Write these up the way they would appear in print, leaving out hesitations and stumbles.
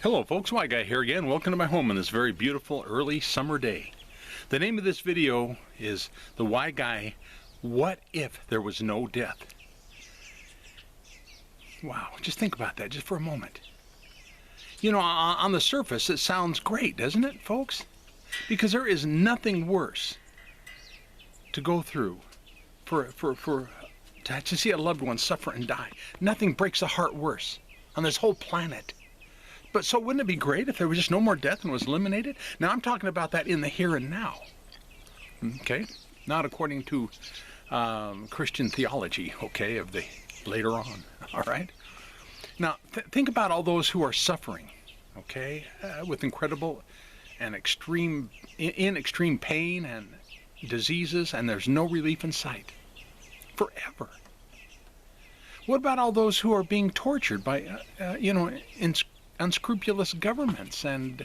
Hello folks, Why Guy here again. Welcome to my home on this very beautiful early summer day. The name of this video is The Why Guy, What If There Was No Death? Wow, just think about that just for a moment. You know, on the surface it sounds great, doesn't it, folks? Because there is nothing worse to go through to see a loved one suffer and die. Nothing breaks the heart worse on this whole planet. But so wouldn't it be great if there was just no more death and was eliminated? Now I'm talking about that in the here and now. Okay? Not according to Christian theology, okay, of the later on. All right? Now think about all those who are suffering, okay, with incredible and extreme pain and diseases, and there's no relief in sight. Forever. What about all those who are being tortured by, unscrupulous governments, and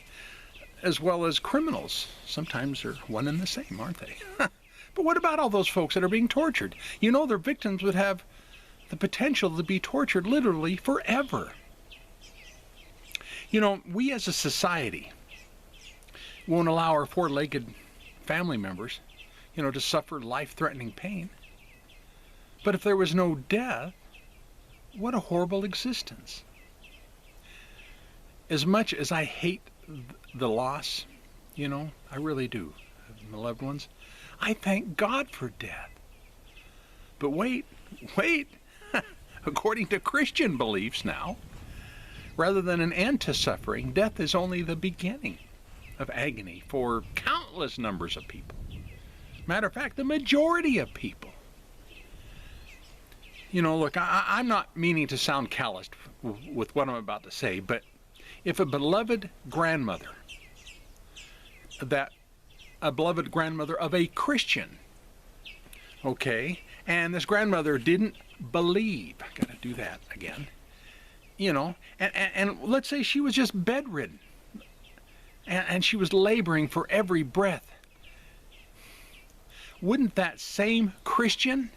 as well as criminals? Sometimes they're one and the same, aren't they? But what about all those folks that are being tortured? You know, their victims would have the potential to be tortured literally forever. You know, we as a society won't allow our four-legged family members, to suffer life-threatening pain. But if there was no death, what a horrible existence. As much as I hate the loss, I really do, of my loved ones, I thank God for death. But wait, according to Christian beliefs now, rather than an end to suffering, death is only the beginning of agony for countless numbers of people. Matter of fact, the majority of people. Look, I'm not meaning to sound calloused with what I'm about to say, but if a beloved grandmother of a Christian, okay, and this grandmother didn't believe, I gotta do that again, and let's say she was just bedridden, and she was laboring for every breath, wouldn't that same Christian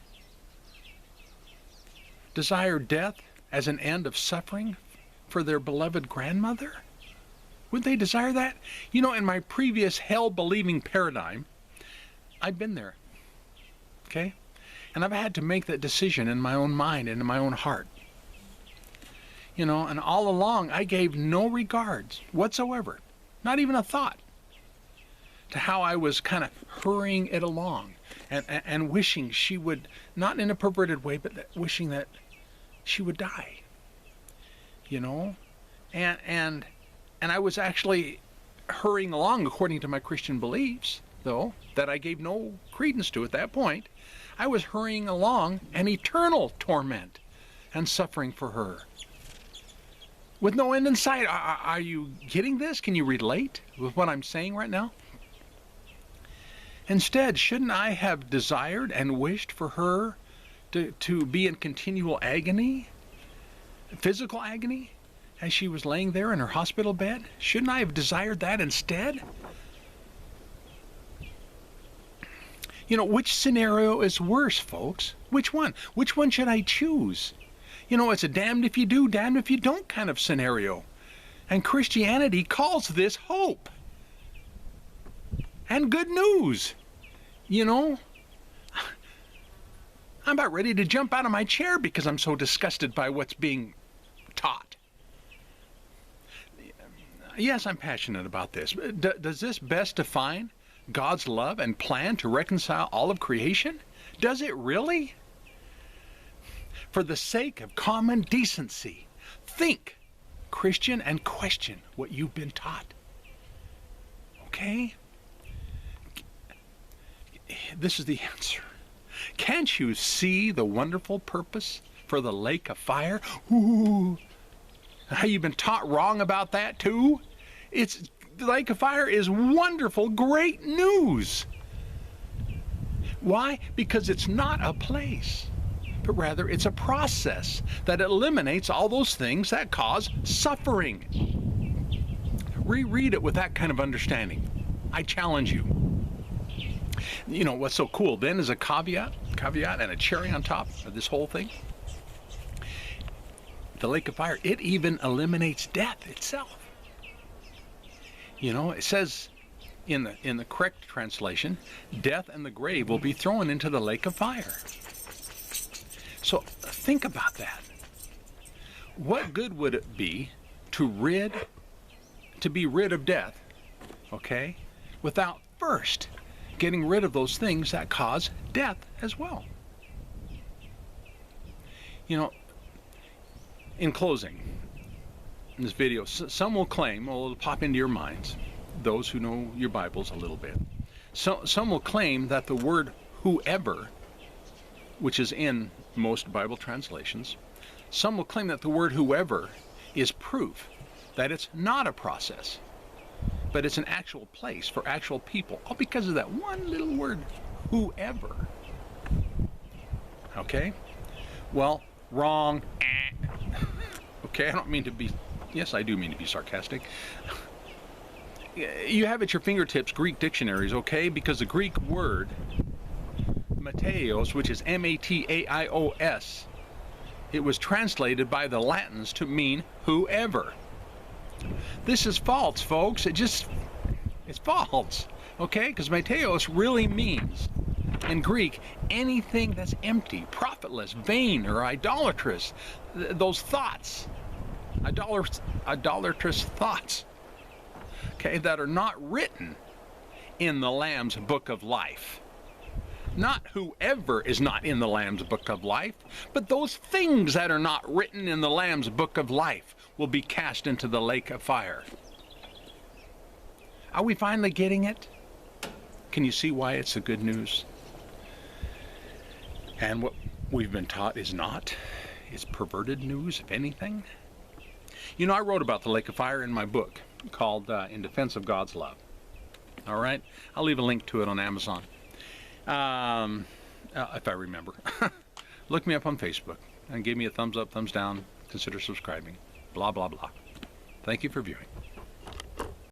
desire death as an end of suffering for their beloved grandmother? Would they desire that? In my previous hell-believing paradigm, I've been there, okay? And I've had to make that decision in my own mind and in my own heart. And all along I gave no regards whatsoever, not even a thought, to how I was kind of hurrying it along and wishing she would, not in a perverted way, but wishing that she would die. And I was actually hurrying along according to my Christian beliefs, though, that I gave no credence to at that point. I was hurrying along an eternal torment and suffering for her, with no end in sight. Are you getting this? Can you relate with what I'm saying right now? Instead, shouldn't I have desired and wished for her to be in continual agony, physical agony, as she was laying there in her hospital bed? Shouldn't I have desired that instead? Which scenario is worse, folks? Which one? Which one should I choose? It's a damned if you do, damned if you don't kind of scenario. And Christianity calls this hope and good news. I'm about ready to jump out of my chair because I'm so disgusted by what's being taught. Yes, I'm passionate about this. Does this best define God's love and plan to reconcile all of creation? Does it really? For the sake of common decency, think, Christian, and question what you've been taught. Okay? This is the answer. Can't you see the wonderful purpose for the lake of fire? Ooh, how you've been taught wrong about that too? The lake of fire is wonderful, great news. Why? Because it's not a place, but rather it's a process that eliminates all those things that cause suffering. Reread it with that kind of understanding. I challenge you. What's so cool then is a caveat and a cherry on top of this whole thing. The lake of fire, it even eliminates death itself. You know, it says in the correct translation, death and the grave will be thrown into the lake of fire. So think about that. What good would it be to be rid of death, okay, without first getting rid of those things that cause death as well? You know, in closing, in this video, some will claim, well, it'll pop into your minds, those who know your Bibles a little bit. So, some will claim that the word whoever, which is in most Bible translations, some will claim that the word whoever is proof that it's not a process, but it's an actual place for actual people, all because of that one little word, whoever. Okay? Well, wrong. Okay, I don't mean to be, yes, I do mean to be sarcastic. You have at your fingertips Greek dictionaries, okay? Because the Greek word Mataios, which is M-A-T-A-I-O-S, it was translated by the Latins to mean whoever. This is false, folks. It's false, okay? Because Mataios really means, in Greek, anything that's empty, profitless, vain, or idolatrous. Those thoughts, idolatrous thoughts, okay, that are not written in the Lamb's book of life. Not whoever is not in the Lamb's book of life, but those things that are not written in the Lamb's book of life will be cast into the lake of fire. Are we finally getting it? Can you see why it's the good news? And what we've been taught is not. It's perverted news, if anything. You know, I wrote about the lake of fire in my book called In Defense of God's Love. All right? I'll leave a link to it on Amazon. If I remember. Look me up on Facebook and give me a thumbs up, thumbs down. Consider subscribing. Blah, blah, blah. Thank you for viewing.